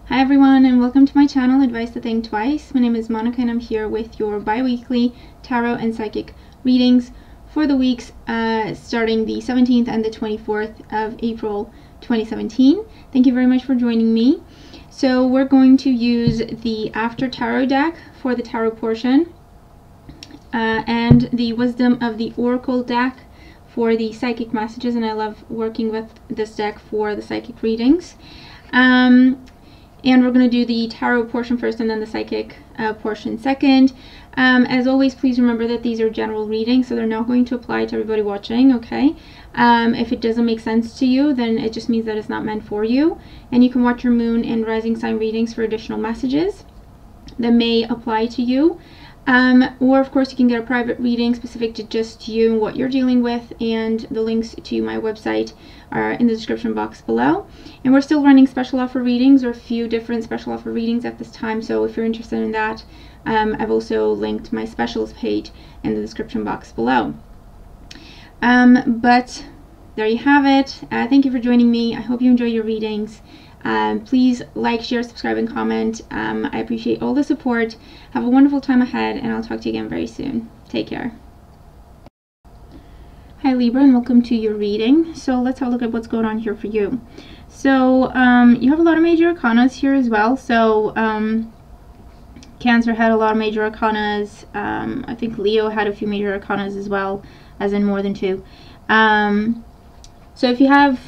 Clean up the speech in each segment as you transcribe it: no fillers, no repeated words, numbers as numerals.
Hi everyone, and welcome to my channel, Advice to Think Twice. My name is Monica and I'm here with your bi-weekly tarot and psychic readings for the weeks starting the 17th and the 24th of April 2017. Thank you very much for joining me. So we're going to use the After Tarot deck for the tarot portion and the Wisdom of the Oracle deck for the psychic messages, and I love working with this deck for the psychic readings. And we're going to do the tarot portion first and then the psychic portion second. As always, please remember that these are general readings, so they're not going to apply to everybody watching, okay? If it doesn't make sense to you, then it just means that it's not meant for you. And you can watch your moon and rising sign readings for additional messages that may apply to you. Or of course you can get a private reading specific to just you and what you're dealing with, and the links to my website are in the description box below. And we're still running special offer readings, or a few different special offer readings at this time, so if you're interested in that, I've also linked my specials page in the description box below. But there you have it. Thank you for joining me. I hope you enjoy your readings. Please like, share, subscribe, and comment. I appreciate all the support. Have a wonderful time ahead, and I'll talk to you again very soon. Take care. Hi Libra, and welcome to your reading. So let's have a look at what's going on here for you. So you have a lot of major arcanas here as well. So Cancer had a lot of major arcanas. I think Leo had a few major arcanas as well, as in more than two. So if you have,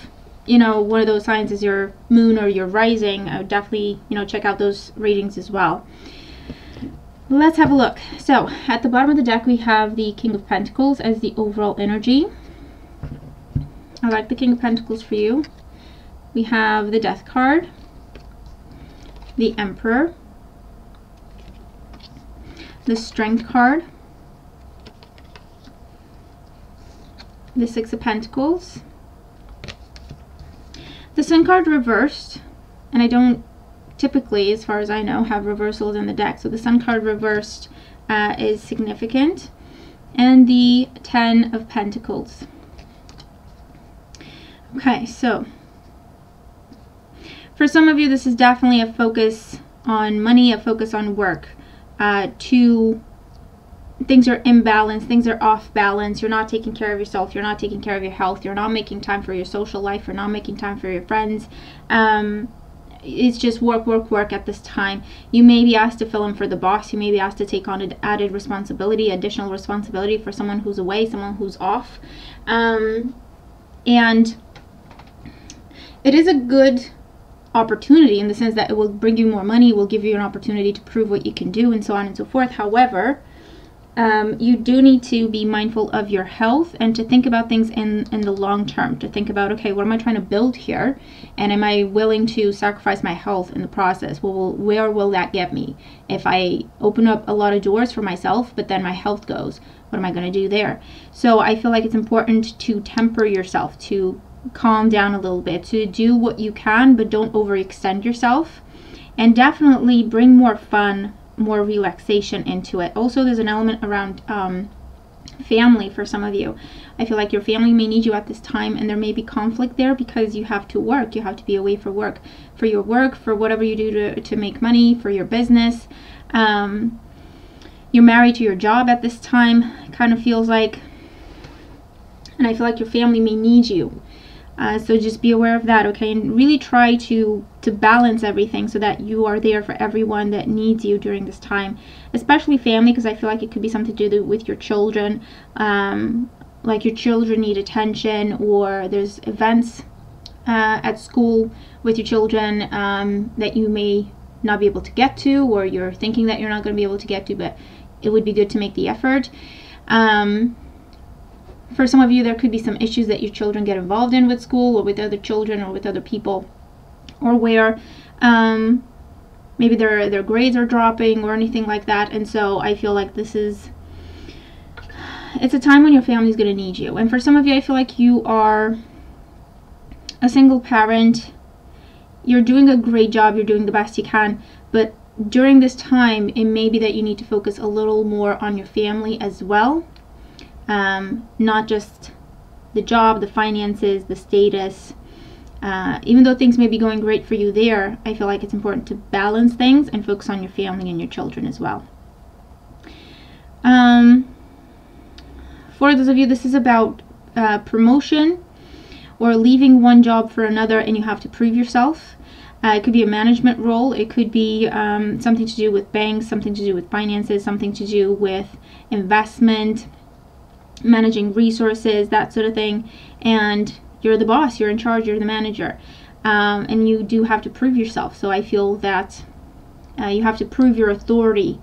you know, one of those signs is your moon or your rising, I would definitely, you know, check out those readings as well. Let's have a look. So at the bottom of the deck we have the King of Pentacles as the overall energy. I like the King of Pentacles for you. We have the Death card, the Emperor, the Strength card, the Six of Pentacles, the Sun card reversed, and I don't typically, as far as I know, have reversals in the deck, so the Sun card reversed is significant, and the Ten of Pentacles. Okay, so for some of you this is definitely a focus on money, a focus on work. Things are imbalanced, things are off balance, you're not taking care of yourself, you're not taking care of your health, you're not making time for your social life, you're not making time for your friends. It's just work at this time. You may be asked to fill in for the boss, you may be asked to take on an added responsibility, additional responsibility for someone who's away, someone who's off. And it is a good opportunity in the sense that it will bring you more money, it will give you an opportunity to prove what you can do, and so on and so forth. However, you do need to be mindful of your health and to think about things in the long term, to think about, okay, what am I trying to build here, and am I willing to sacrifice my health in the process? Well, where will that get me? If I open up a lot of doors for myself but then my health goes, what am I going to do there? So I feel like it's important to temper yourself, to calm down a little bit, to do what you can but don't overextend yourself, and definitely bring more fun, more relaxation into it. Also, there's an element around family for some of you. I feel like your family may need you at this time, and there may be conflict there because you have to work, you have to be away for work, for your work, for whatever you do to make money, for your business. You're married to your job at this time, it kind of feels like, and I feel like your family may need you. So just be aware of that, okay? And really try to balance everything so that you are there for everyone that needs you during this time, especially family, because I feel like it could be something to do with your children. Like your children need attention, or there's events at school with your children that you may not be able to get to, or you're thinking that you're not going to be able to get to, but it would be good to make the effort. For some of you, there could be some issues that your children get involved in with school, or with other children, or with other people, or where maybe their grades are dropping or anything like that. And so I feel like it's a time when your family is going to need you. And for some of you, I feel like you are a single parent. You're doing a great job, you're doing the best you can, but during this time, it may be that you need to focus a little more on your family as well. Not just the job, the finances, the status, Even though things may be going great for you there, I feel like it's important to balance things and focus on your family and your children as well. For those of you, this is about promotion or leaving one job for another, and you have to prove yourself. It could be a management role. It could be something to do with banks, something to do with finances, something to do with investment, managing resources, that sort of thing. And you're the boss, you're in charge, you're the manager. And you do have to prove yourself. So I feel that you have to prove your authority.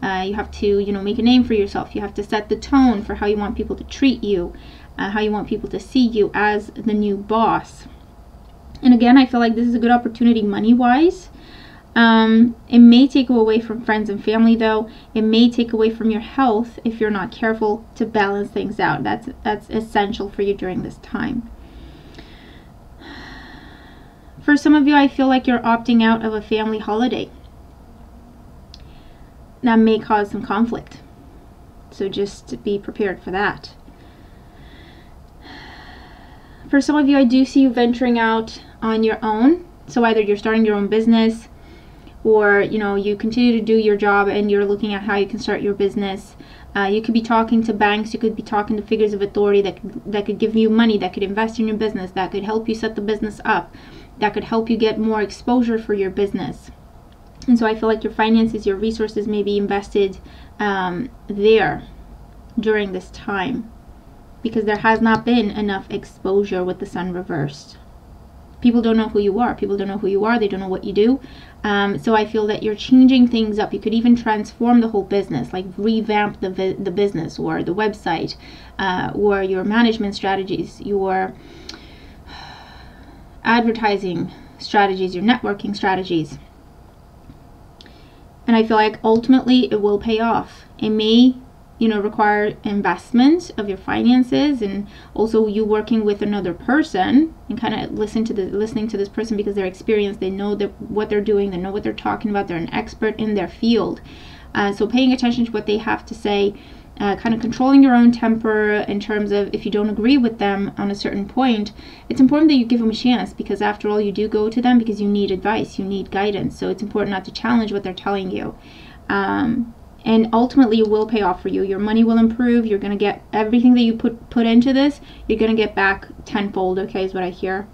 You have to, make a name for yourself. You have to set the tone for how you want people to treat you, how you want people to see you as the new boss. And again, I feel like this is a good opportunity money-wise. It may take away from friends and family, though. It may take away from your health if you're not careful to balance things out. That's essential for you during this time. For some of you, I feel like you're opting out of a family holiday. That may cause some conflict. So just be prepared for that. For some of you, I do see you venturing out on your own. So either you're starting your own business, or you continue to do your job and you're looking at how you can start your business. You could be talking to banks, you could be talking to figures of authority that could give you money, that could invest in your business, that could help you set the business up, that could help you get more exposure for your business. And so I feel like your finances, your resources may be invested there during this time, because there has not been enough exposure with the sun reversed. People don't know who you are. People don't know who you are. They don't know what you do. So I feel that you're changing things up. You could even transform the whole business, like revamp the business or the website, or your management strategies, your advertising strategies, your networking strategies. And I feel like ultimately it will pay off. It may require investment of your finances, and also you working with another person and kind of listening to this person, because they're experienced, they know what they're doing, they know what they're talking about, they're an expert in their field. So paying attention to what they have to say, kind of controlling your own temper in terms of if you don't agree with them on a certain point, it's important that you give them a chance, because after all, you do go to them because you need advice, you need guidance. So it's important not to challenge what they're telling you. And ultimately it will pay off for you. Your money will improve. You're going to get everything that you put into this, you're going to get back tenfold, okay, is what I hear.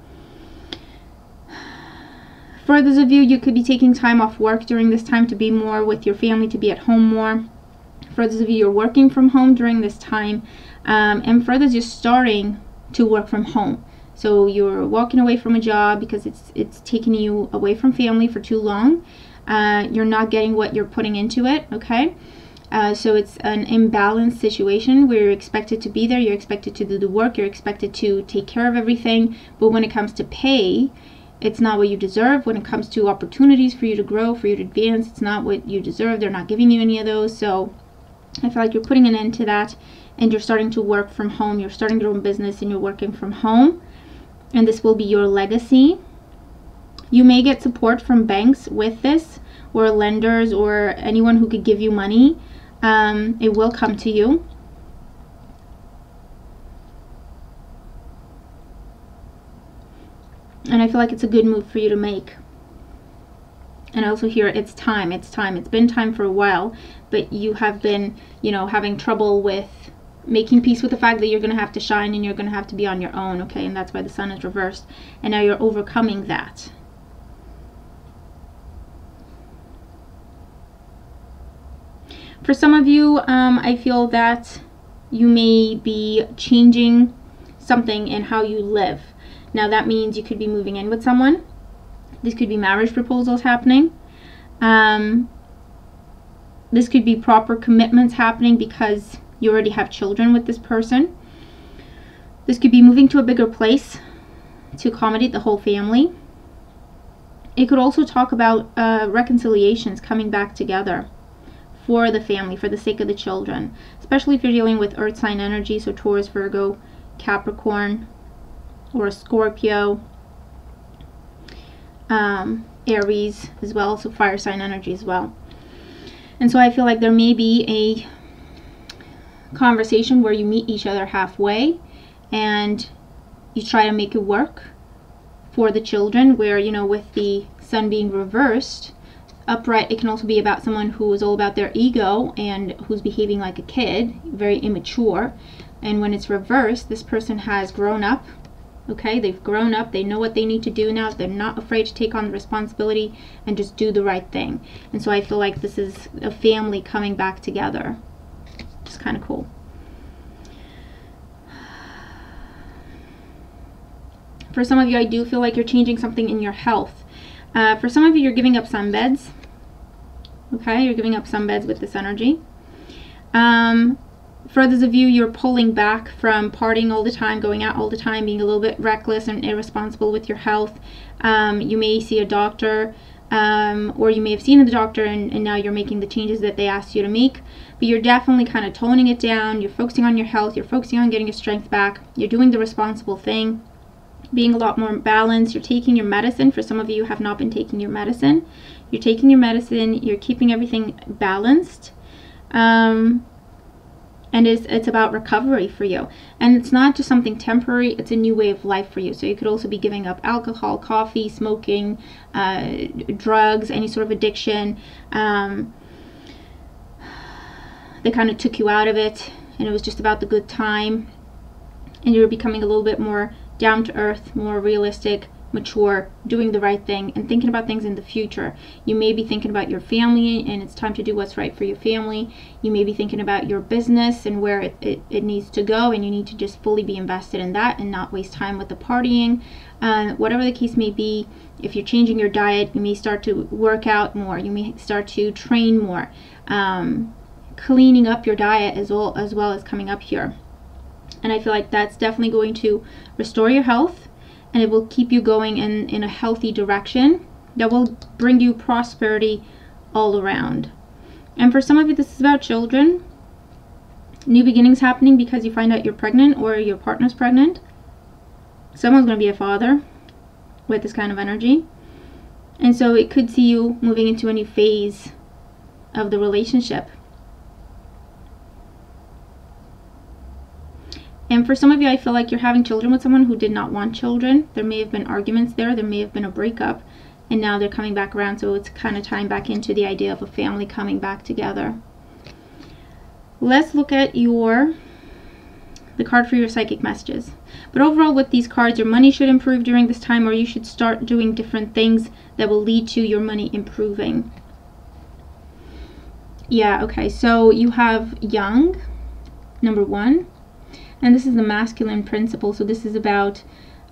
For those of you, you could be taking time off work during this time to be more with your family, to be at home more. For those of you, you're working from home during this time. And for those, you're starting to work from home. So you're walking away from a job because it's taking you away from family for too long. You're not getting what you're putting into it, okay? So it's an imbalanced situation where you're expected to be there, you're expected to do the work, you're expected to take care of everything, but when it comes to pay, it's not what you deserve. When it comes to opportunities for you to grow, for you to advance, it's not what you deserve. They're not giving you any of those. So I feel like you're putting an end to that, and you're starting to work from home. You're starting your own business and you're working from home, and this will be your legacy. You may get support from banks with this, or lenders, or anyone who could give you money. It will come to you. And I feel like it's a good move for you to make. And I also hear it's time. It's been time for a while, but you have been, having trouble with making peace with the fact that you're going to have to shine and you're going to have to be on your own, okay? And that's why the sun is reversed. And now you're overcoming that. For some of you, I feel that you may be changing something in how you live. Now that means you could be moving in with someone. This could be marriage proposals happening. This could be proper commitments happening because you already have children with this person. This could be moving to a bigger place to accommodate the whole family. It could also talk about reconciliations, coming back together for the family, for the sake of the children, especially if you're dealing with earth sign energy, so Taurus, Virgo, Capricorn, or a Scorpio, Aries as well, so fire sign energy as well. And so I feel like there may be a conversation where you meet each other halfway and you try to make it work for the children, where, you know, with the sun being reversed, upright, it can also be about someone who is all about their ego and who's behaving like a kid, very immature. And when it's reversed, this person has grown up. Okay, they've grown up, they know what they need to do now, they're not afraid to take on the responsibility and just do the right thing. And so I feel like this is a family coming back together. It's kind of cool. For some of you, I do feel like you're changing something in your health. For some of you, you're giving up sunbeds. Okay, you're giving up sunbeds with this energy. For others of you, you're pulling back from partying all the time, going out all the time, being a little bit reckless and irresponsible with your health. You may see a doctor, or you may have seen the doctor and now you're making the changes that they asked you to make. But you're definitely kind of toning it down. You're focusing on your health. You're focusing on getting your strength back. You're doing the responsible thing, being a lot more balanced. You're taking your medicine. For some of you, have not been taking your medicine. You're taking your medicine. You're keeping everything balanced. And it's about recovery for you. And it's not just something temporary, it's a new way of life for you. So you could also be giving up alcohol, coffee, smoking, drugs, any sort of addiction. They kind of took you out of it, and it was just about the good time. And you're becoming a little bit more down to earth, more realistic, mature, doing the right thing, and thinking about things in the future. You may be thinking about your family, and it's time to do what's right for your family. You may be thinking about your business and where it needs to go, and you need to just fully be invested in that and not waste time with the partying. Whatever the case may be, if you're changing your diet, you may start to work out more. You may start to train more. Cleaning up your diet as well as coming up here. And I feel like that's definitely going to restore your health, and it will keep you going in a healthy direction that will bring you prosperity all around. And for some of you, this is about children. New beginnings happening because you find out you're pregnant or your partner's pregnant. Someone's going to be a father with this kind of energy. And so it could see you moving into a new phase of the relationship. And for some of you, I feel like you're having children with someone who did not want children. There may have been arguments there. There may have been a breakup. And now they're coming back around. So it's kind of tying back into the idea of a family coming back together. Let's look at the card for your psychic messages. But overall, with these cards, your money should improve during this time, or you should start doing different things that will lead to your money improving. Yeah, okay. So you have young, number 1. And this is the masculine principle, so this is about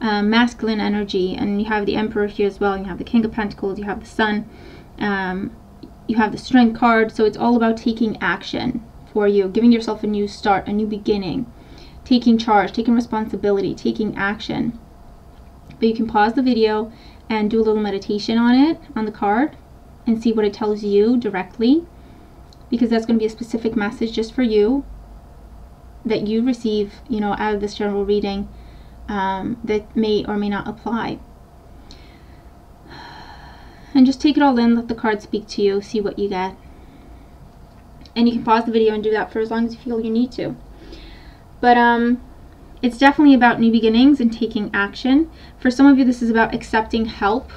masculine energy. And you have the Emperor here as well. You have the King of Pentacles, you have the Sun, you have the Strength card. So it's all about taking action for you, giving yourself a new start, a new beginning, taking charge, taking responsibility, taking action. But you can pause the video and do a little meditation on it, on the card, and see what it tells you directly, because that's going to be a specific message just for you that you receive, you know, out of this general reading, that may or may not apply. And just take it all in, let the card speak to you, see what you get. And you can pause the video and do that for as long as you feel you need to. But it's definitely about new beginnings and taking action. For some of you, this is about accepting help.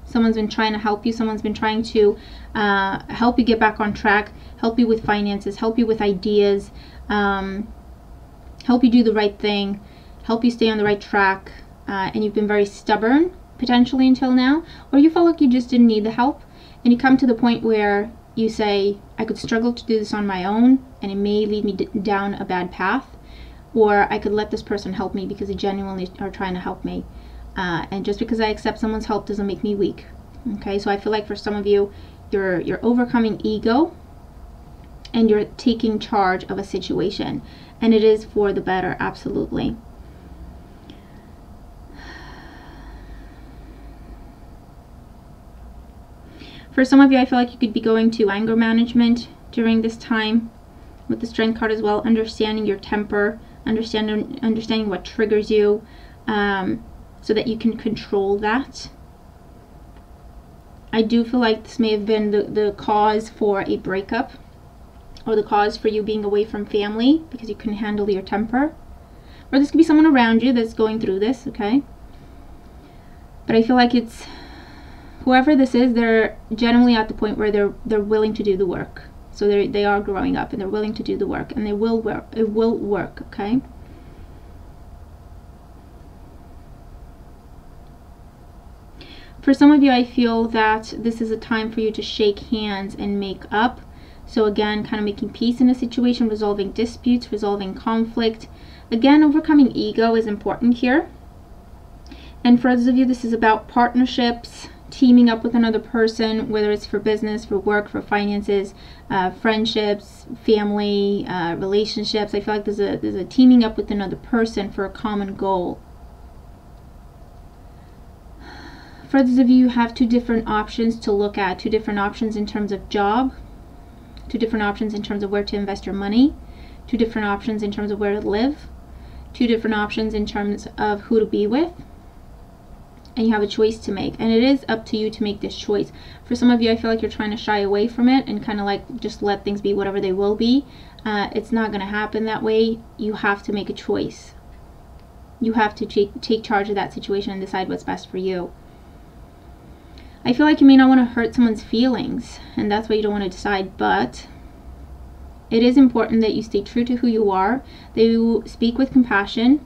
Someone's been trying to help you. Someone's been trying to help you get back on track, help you with finances, help you with ideas, help you do the right thing, help you stay on the right track, and you've been very stubborn potentially until now, or you felt like you just didn't need the help, and you come to the point where you say, I could struggle to do this on my own, and it may lead me down a bad path, or I could let this person help me because they genuinely are trying to help me, and just because I accept someone's help doesn't make me weak. Okay, so I feel like for some of you, you're overcoming ego, and you're taking charge of a situation, and it is for the better, absolutely. For some of you, I feel like you could be going to anger management during this time with the Strength card as well, understanding your temper, understanding what triggers you, so that you can control that. I do feel like this may have been the cause for a breakup, or the cause for you being away from family because you couldn't handle your temper. Or this could be someone around you that's going through this, okay? But I feel like it's, whoever this is, they're generally at the point where they're willing to do the work. So they are growing up and they're willing to do the work, and they will work. It will work, okay? For some of you, I feel that this is a time for you to shake hands and make up. So again, kind of making peace in a situation, resolving disputes, resolving conflict. Again, overcoming ego is important here. And for others of you, this is about partnerships, teaming up with another person, whether it's for business, for work, for finances, friendships, family, relationships. I feel like there's a teaming up with another person for a common goal. For others of you, you have two different options to look at, two different options in terms of job, two different options in terms of where to invest your money, two different options in terms of where to live, two different options in terms of who to be with, and you have a choice to make, and it is up to you to make this choice. For some of you, I feel like you're trying to shy away from it and kind of like just let things be whatever they will be. It's not going to happen that way. You have to make a choice. You have to take charge of that situation and decide what's best for you. I feel like you may not want to hurt someone's feelings, and that's why you don't want to decide, but it is important that you stay true to who you are, that you speak with compassion,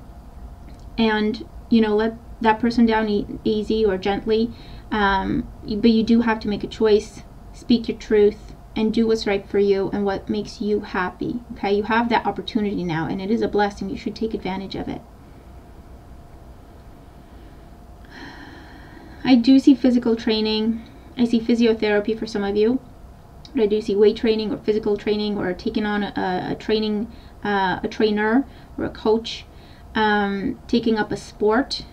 and, you know, let that person down easy or gently, but you do have to make a choice, speak your truth, and do what's right for you and what makes you happy, okay? You have that opportunity now, and it is a blessing. You should take advantage of it. I do see physical training. I see physiotherapy for some of you. But I do see weight training or physical training, or taking on a trainer or a coach, taking up a sport.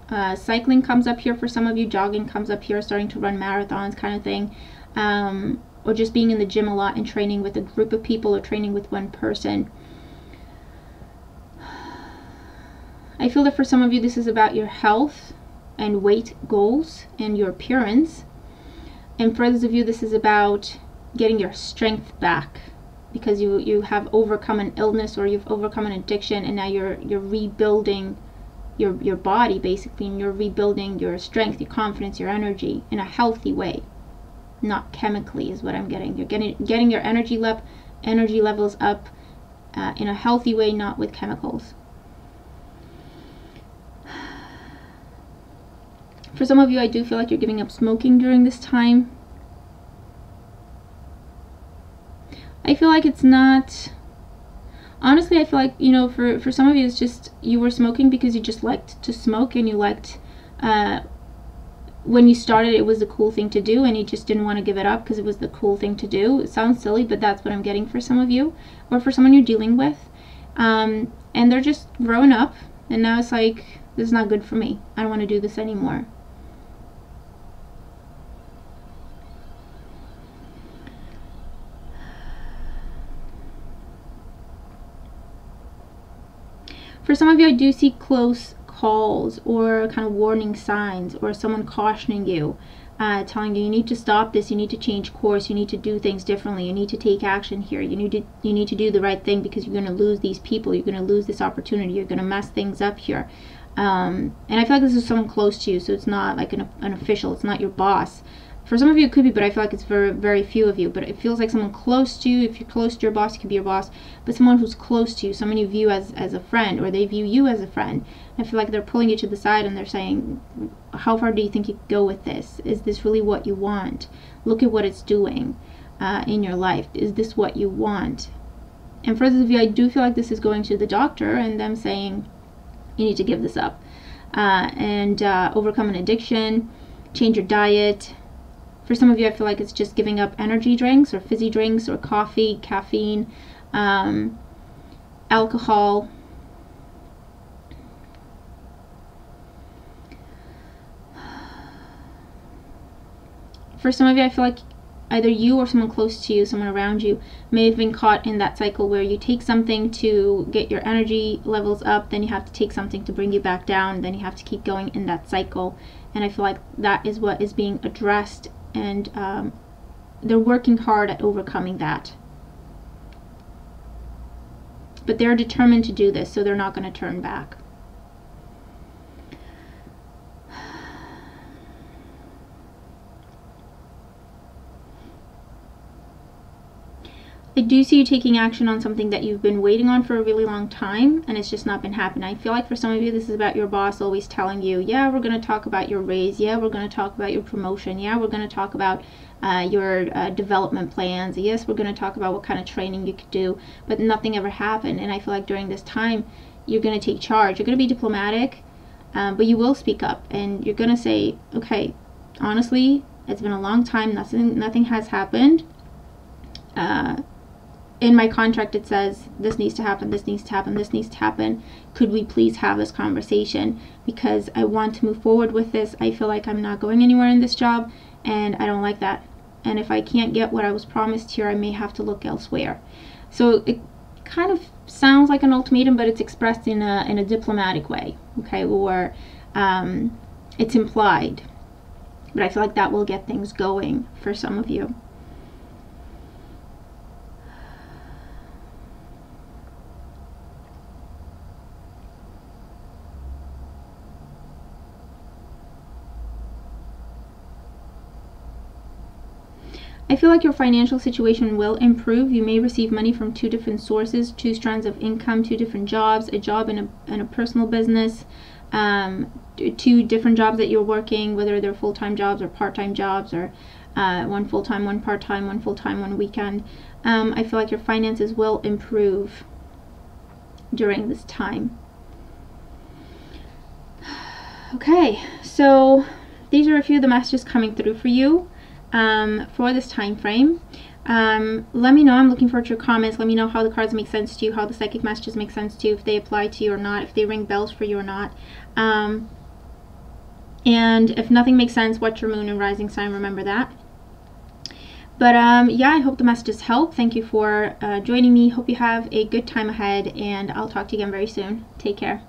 Cycling comes up here for some of you. Jogging comes up here, starting to run marathons kind of thing. Or just being in the gym a lot and training with a group of people or training with one person. I feel that for some of you, this is about your health and weight goals and your appearance. And for others of you, this is about getting your strength back, because you have overcome an illness or you've overcome an addiction, and now you're rebuilding your body basically, and you're rebuilding your strength, your confidence, your energy in a healthy way, not chemically is what I'm getting. You're getting your energy levels up in a healthy way, not with chemicals. For some of you, I do feel like you're giving up smoking during this time. I feel like it's not, honestly, I feel like, you know, for some of you, it's just you were smoking because you just liked to smoke, and you liked, when you started, it was the cool thing to do, and you just didn't want to give it up because it was the cool thing to do. It sounds silly, but that's what I'm getting for some of you, or for someone you're dealing with. And they're just growing up, and now it's like, this is not good for me. I don't want to do this anymore. For some of you, I do see close calls or kind of warning signs, or someone cautioning you, telling you need to stop this, you need to change course, you need to do things differently, you need to take action here, you need to do the right thing, because you're going to lose these people, you're going to lose this opportunity, you're going to mess things up here. And I feel like this is someone close to you, so it's not like an official, it's not your boss. For some of you it could be, but I feel like it's for very few of you. But it feels like someone close to you. If you're close to your boss, it could be your boss. But someone who's close to you, someone you view as a friend, or they view you as a friend. I feel like they're pulling you to the side and they're saying, how far do you think you could go with this? Is this really what you want? Look at what it's doing in your life. Is this what you want? And for those of you, I do feel like this is going to the doctor and them saying, you need to give this up. And overcome an addiction, change your diet. For some of you, I feel like it's just giving up energy drinks or fizzy drinks or coffee, caffeine, alcohol. For some of you, I feel like either you or someone close to you, someone around you, may have been caught in that cycle where you take something to get your energy levels up, then you have to take something to bring you back down, then you have to keep going in that cycle. And I feel like that is what is being addressed, and they're working hard at overcoming that. But they're determined to do this, so they're not going to turn back. I do see you taking action on something that you've been waiting on for a really long time, and it's just not been happening. I feel like for some of you, this is about your boss always telling you, yeah, we're going to talk about your raise. Yeah, we're going to talk about your promotion. Yeah, we're going to talk about your development plans. Yes, we're going to talk about what kind of training you could do, but nothing ever happened. And I feel like during this time, you're going to take charge. You're going to be diplomatic, but you will speak up, and you're going to say, okay, honestly, it's been a long time. Nothing has happened. In my contract it says this needs to happen, this needs to happen, this needs to happen. Could we please have this conversation, because I want to move forward with this. I feel like I'm not going anywhere in this job, and I don't like that. And if I can't get what I was promised here, I may have to look elsewhere. So it kind of sounds like an ultimatum, but it's expressed in a diplomatic way, okay, or it's implied. But I feel like that will get things going for some of you. I feel like your financial situation will improve. You may receive money from 2 different sources, 2 strands of income, 2 different jobs, a job in a personal business, 2 different jobs that you're working, whether they're full-time jobs or part-time jobs, or one full-time, one part-time, one full-time, one weekend. I feel like your finances will improve during this time. Okay, so these are a few of the messages coming through for you for this time frame. Let me know. I'm looking forward to your comments. Let me know how the cards make sense to you, how the psychic messages make sense to you, if they apply to you or not, if they ring bells for you or not. And if nothing makes sense, watch your moon and rising sign. Remember that. But yeah, I hope the messages help. Thank you for joining me. Hope you have a good time ahead, and I'll talk to you again very soon. Take care.